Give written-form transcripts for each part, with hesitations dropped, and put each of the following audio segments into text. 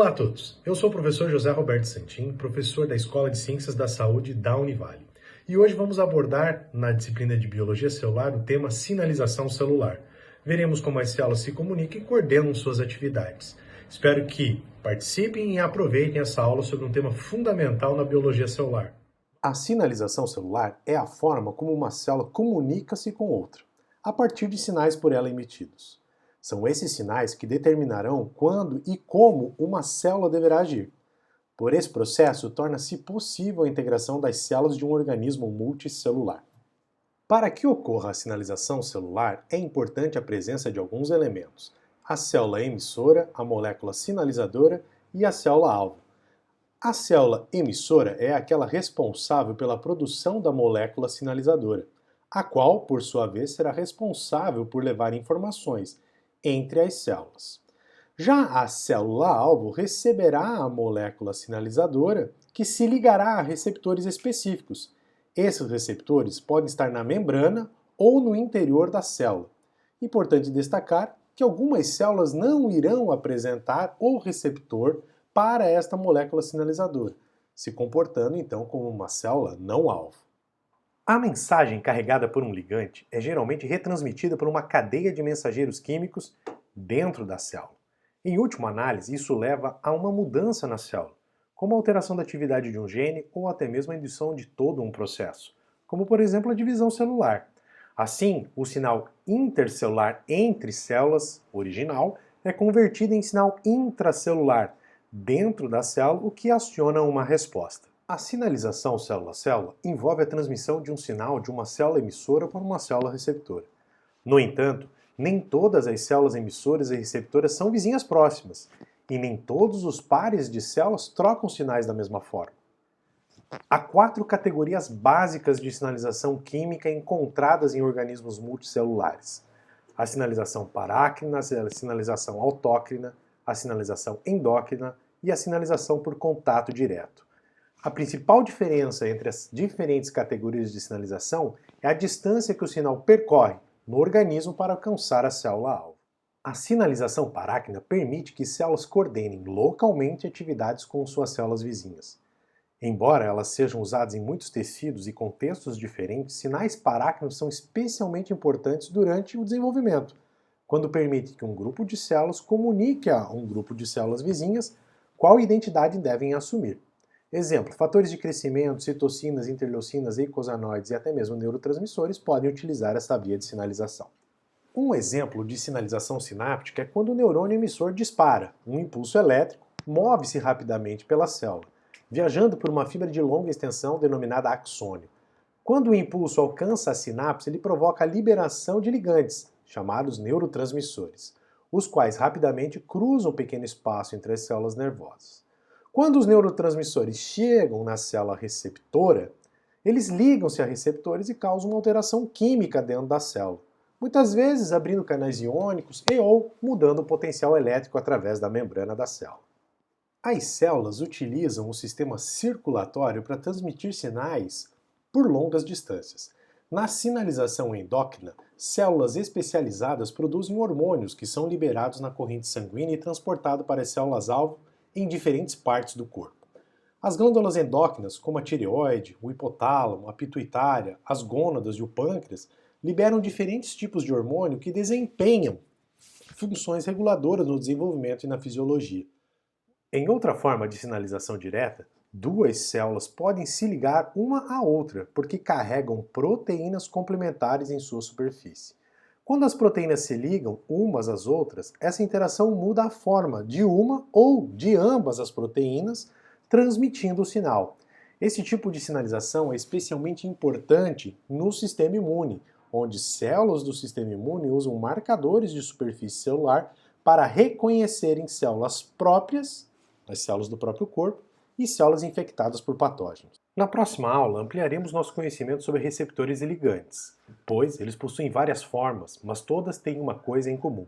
Olá a todos, eu sou o professor José Roberto Santin, professor da Escola de Ciências da Saúde da Univale. E hoje vamos abordar, na disciplina de Biologia Celular, o tema sinalização celular. Veremos como as células se comunicam e coordenam suas atividades. Espero que participem e aproveitem essa aula sobre um tema fundamental na biologia celular. A sinalização celular é a forma como uma célula comunica-se com outra, a partir de sinais por ela emitidos. São esses sinais que determinarão quando e como uma célula deverá agir. Por esse processo, torna-se possível a integração das células de um organismo multicelular. Para que ocorra a sinalização celular, é importante a presença de alguns elementos: a célula emissora, a molécula sinalizadora e a célula-alvo. A célula emissora é aquela responsável pela produção da molécula sinalizadora, a qual, por sua vez, será responsável por levar informações entre as células. Já a célula-alvo receberá a molécula sinalizadora, que se ligará a receptores específicos. Esses receptores podem estar na membrana ou no interior da célula. Importante destacar que algumas células não irão apresentar o receptor para esta molécula sinalizadora, se comportando então como uma célula não-alvo. A mensagem carregada por um ligante é geralmente retransmitida por uma cadeia de mensageiros químicos dentro da célula. Em última análise, isso leva a uma mudança na célula, como a alteração da atividade de um gene ou até mesmo a indução de todo um processo, como por exemplo a divisão celular. Assim, o sinal intercelular entre células, original, é convertido em sinal intracelular dentro da célula, o que aciona uma resposta. A sinalização célula-célula envolve a transmissão de um sinal de uma célula emissora para uma célula receptora. No entanto, nem todas as células emissoras e receptoras são vizinhas próximas, e nem todos os pares de células trocam sinais da mesma forma. Há 4 categorias básicas de sinalização química encontradas em organismos multicelulares: a sinalização parácrina, a sinalização autócrina, a sinalização endócrina e a sinalização por contato direto. A principal diferença entre as diferentes categorias de sinalização é a distância que o sinal percorre no organismo para alcançar a célula-alvo. A sinalização parácrina permite que células coordenem localmente atividades com suas células vizinhas. Embora elas sejam usadas em muitos tecidos e contextos diferentes, sinais parácrinos são especialmente importantes durante o desenvolvimento, quando permite que um grupo de células comunique a um grupo de células vizinhas qual identidade devem assumir. Exemplo, fatores de crescimento, citocinas, interleucinas, eicosanoides e até mesmo neurotransmissores podem utilizar essa via de sinalização. Um exemplo de sinalização sináptica é quando o neurônio emissor dispara. Um impulso elétrico move-se rapidamente pela célula, viajando por uma fibra de longa extensão denominada axônio. Quando o impulso alcança a sinapse, ele provoca a liberação de ligantes, chamados neurotransmissores, os quais rapidamente cruzam o pequeno espaço entre as células nervosas. Quando os neurotransmissores chegam na célula receptora, eles ligam-se a receptores e causam uma alteração química dentro da célula, muitas vezes abrindo canais iônicos e ou mudando o potencial elétrico através da membrana da célula. As células utilizam o sistema circulatório para transmitir sinais por longas distâncias. Na sinalização endócrina, células especializadas produzem hormônios que são liberados na corrente sanguínea e transportados para as células-alvo em diferentes partes do corpo. As glândulas endócrinas, como a tireoide, o hipotálamo, a pituitária, as gônadas e o pâncreas, liberam diferentes tipos de hormônio que desempenham funções reguladoras no desenvolvimento e na fisiologia. Em outra forma de sinalização direta, duas células podem se ligar uma à outra porque carregam proteínas complementares em sua superfície. Quando as proteínas se ligam umas às outras, essa interação muda a forma de uma ou de ambas as proteínas transmitindo o sinal. Esse tipo de sinalização é especialmente importante no sistema imune, onde células do sistema imune usam marcadores de superfície celular para reconhecerem células próprias, as células do próprio corpo, e células infectadas por patógenos. Na próxima aula, ampliaremos nosso conhecimento sobre receptores e ligantes, pois eles possuem várias formas, mas todas têm uma coisa em comum.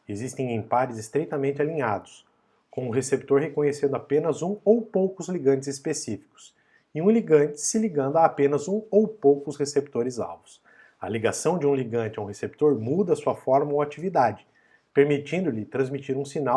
Existem em pares estreitamente alinhados, com o receptor reconhecendo apenas um ou poucos ligantes específicos, e um ligante se ligando a apenas um ou poucos receptores-alvos. A ligação de um ligante a um receptor muda sua forma ou atividade, permitindo-lhe transmitir um sinal